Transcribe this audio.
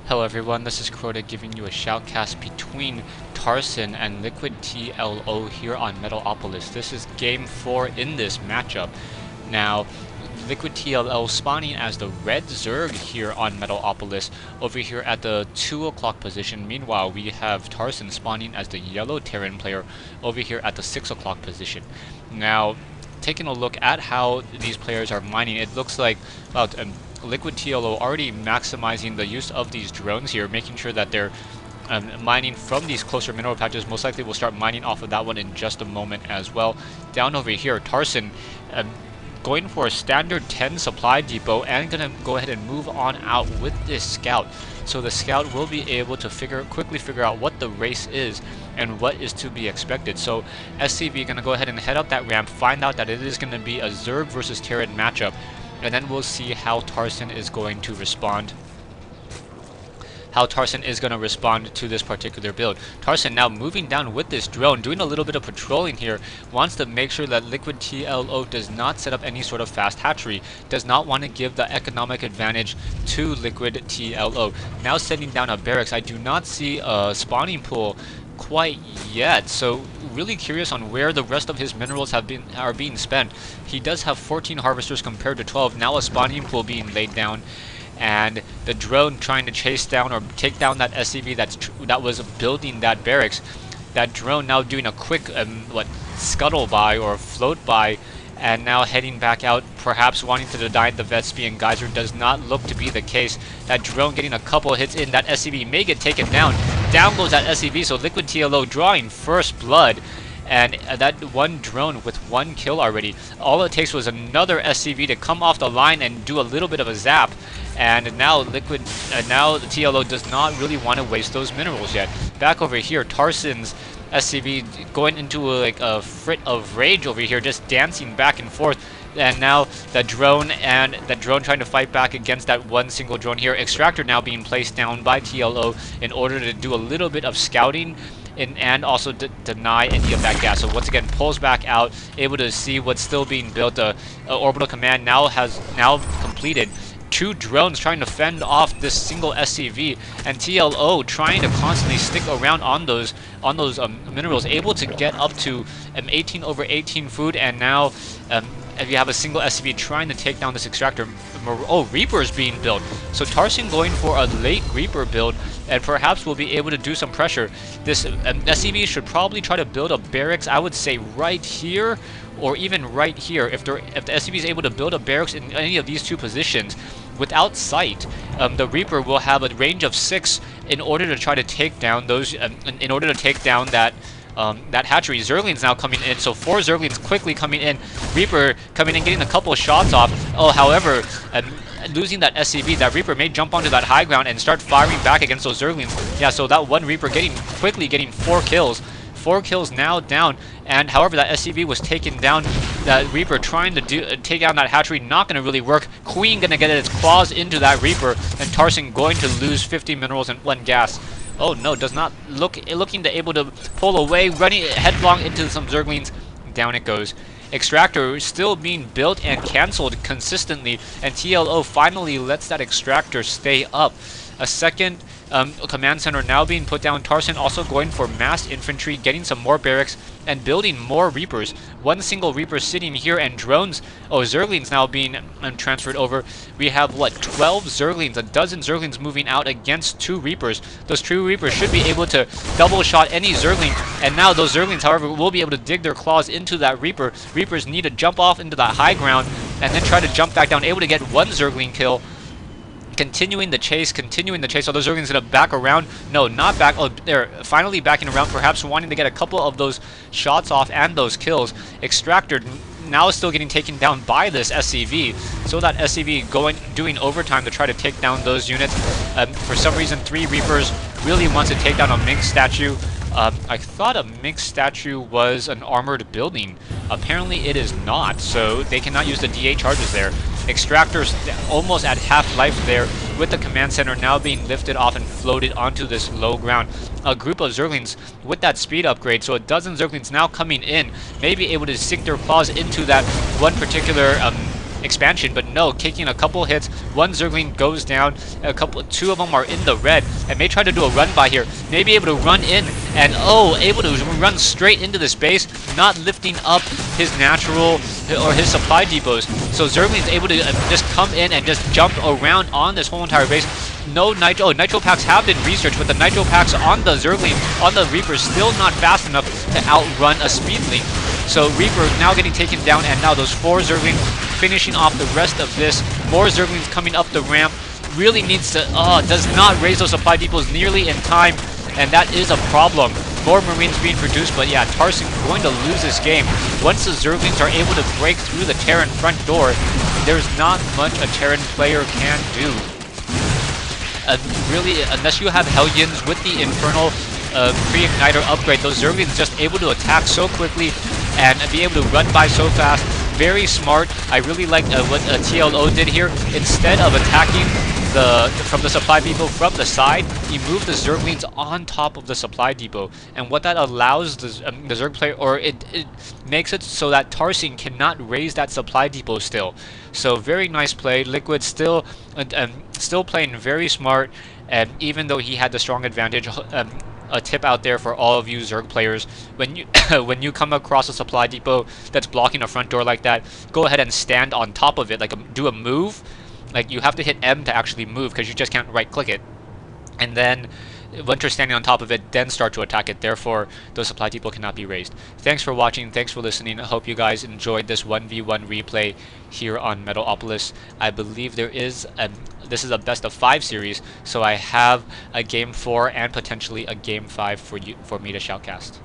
Hello everyone, this is Crota giving you a shoutcast between Tarson and LiquidTLO here on Metalopolis. This is game 4 in this matchup. Now, LiquidTLO spawning as the red Zerg here on Metalopolis over here at the 2 o'clock position. Meanwhile, we have Tarson spawning as the yellow Terran player over here at the 6 o'clock position. Now, taking a look at how these players are mining, it looks like LiquidTLO already maximizing the use of these drones here, making sure that they're mining from these closer mineral patches. Most likely we'll start mining off of that one in just a moment as well. Down over here, Tarson going for a standard 10 supply depot and gonna go ahead and move on out with this scout. So the scout will be able to quickly figure out what the race is and what is to be expected. So SCV gonna go ahead and head up that ramp, find out that it is gonna be a Zerg versus Terran matchup, and then we'll see how Tarson is going to respond. To this particular build. Tarson now moving down with this drone, doing a little bit of patrolling here, wants to make sure that LiquidTLO does not set up any sort of fast hatchery, does not want to give the economic advantage to LiquidTLO. Now setting down a barracks. I do not see a spawning pool quite yet, so really curious on where the rest of his minerals are being spent. He does have 14 harvesters compared to 12. Now a spawning pool being laid down, and the drone trying to chase down or take down that SCV that was building that barracks. That drone now doing a quick scuttle by or float by, and now heading back out, perhaps wanting to deny the Vespy and Geyser. Does not look to be the case. That drone getting a couple hits in. That SCV may get taken down. Down goes that SCV, so LiquidTLO drawing first blood. And that one drone with one kill already. All it takes was another SCV to come off the line and do a little bit of a zap. And now the TLO does not really want to waste those minerals yet. Back over here, Tarson's SCV going into a fit of rage over here, just dancing back and forth. And now the drone trying to fight back against that one single drone here. Extractor now being placed down by TLO in order to do a little bit of scouting and also deny any of that gas. So once again, pulls back out, able to see what's still being built. Orbital command now completed. 2 drones trying to fend off this single SCV, and TLO trying to constantly stick around on those minerals, able to get up to 18 over 18 food. And now if you have a single SCV trying to take down this extractor. Oh, Reaper's being built. So Tarson going for a late Reaper build, and perhaps will be able to do some pressure. This SCV should probably try to build a barracks, I would say right here, or even right here. If the SCV is able to build a barracks in any of these two positions without sight, the Reaper will have a range of 6 in order to try to take down those. In order to take down that hatchery. Zerglings now coming in, so 4 Zerglings quickly coming in. Reaper coming in, getting a couple of shots off. Oh, however, losing that SCV, that Reaper may jump onto that high ground and start firing back against those Zerglings. Yeah, so that one Reaper quickly getting 4 kills. 4 kills now down, and however that SCV was taken down. That Reaper trying to take down that hatchery, not going to really work. Queen going to get its claws into that Reaper, and Tarson going to lose 50 minerals and 1 gas. Oh no, does not looking to able to pull away, running headlong into some Zerglings. Down it goes. Extractor still being built and cancelled consistently, and TLO finally lets that extractor stay up. A second command center now being put down. Tarson also going for massed infantry, getting some more barracks and building more Reapers. 1 single Reaper sitting here, and drones, Zerglings now being transferred over. We have 12 Zerglings, a dozen Zerglings moving out against 2 Reapers. Those 2 Reapers should be able to double shot any Zergling, and now those Zerglings, however, will be able to dig their claws into that Reaper. Reapers need to jump off into that high ground and then try to jump back down, able to get 1 Zergling kill. Continuing the chase. So those Zerglings gonna back around. No, not back. Oh, they're finally backing around, perhaps wanting to get a couple of those shots off and those kills. Extractor now still getting taken down by this SCV. So that SCV doing overtime to try to take down those units. For some reason, 3 Reapers really wants to take down a Mink statue. I thought a Mink statue was an armored building. Apparently it is not, so they cannot use the DA charges there. Extractors almost at half life there, with the command center now being lifted off and floated onto this low ground. A group of Zerglings with that speed upgrade, so a dozen Zerglings now coming in, may be able to sink their claws into that one particular expansion, but no, taking a couple hits. One Zergling goes down. Two of them are in the red and may try to do a run by here. May be able to run in and able to run straight into the space, not lifting up his natural or his supply depots. So Zergling's able to just come in and just jump around on this whole entire base. No nitro. Nitro packs have been researched, but the nitro packs on the Zergling, on the Reaper, still not fast enough to outrun a Speedling. So Reaper now getting taken down, and now those 4 Zerglings finishing off the rest of this. More Zerglings coming up the ramp. Really needs to, does not raise those supply depots nearly in time, and that is a problem. More Marines being produced, but yeah, Tarson going to lose this game. Once the Zerglings are able to break through the Terran front door, there's not much a Terran player can do. Really, unless you have Hellions with the Infernal pre-igniter upgrade, those Zerglings just able to attack so quickly and be able to run by so fast. Very smart. I really like what TLO did here. Instead of attacking from the supply depot from the side, he moved the Zerglings on top of the supply depot, and what that allows the Zerg player, or it makes it so that Tarson cannot raise that supply depot still. So very nice play. Liquid still playing very smart, and even though he had the strong advantage. A tip out there for all of you Zerg players: when you when you come across a supply depot that's blocking a front door like that, go ahead and stand on top of it, like do a move. Like, you have to hit M to actually move, because you just can't right click it. And then once you're standing on top of it, then start to attack it. Therefore, those supply depot cannot be raised. Thanks for watching. Thanks for listening. I hope you guys enjoyed this 1v1 replay here on Metalopolis. I believe there is this is a best of 5 series, so I have a game 4 and potentially a game 5 for me to shoutcast.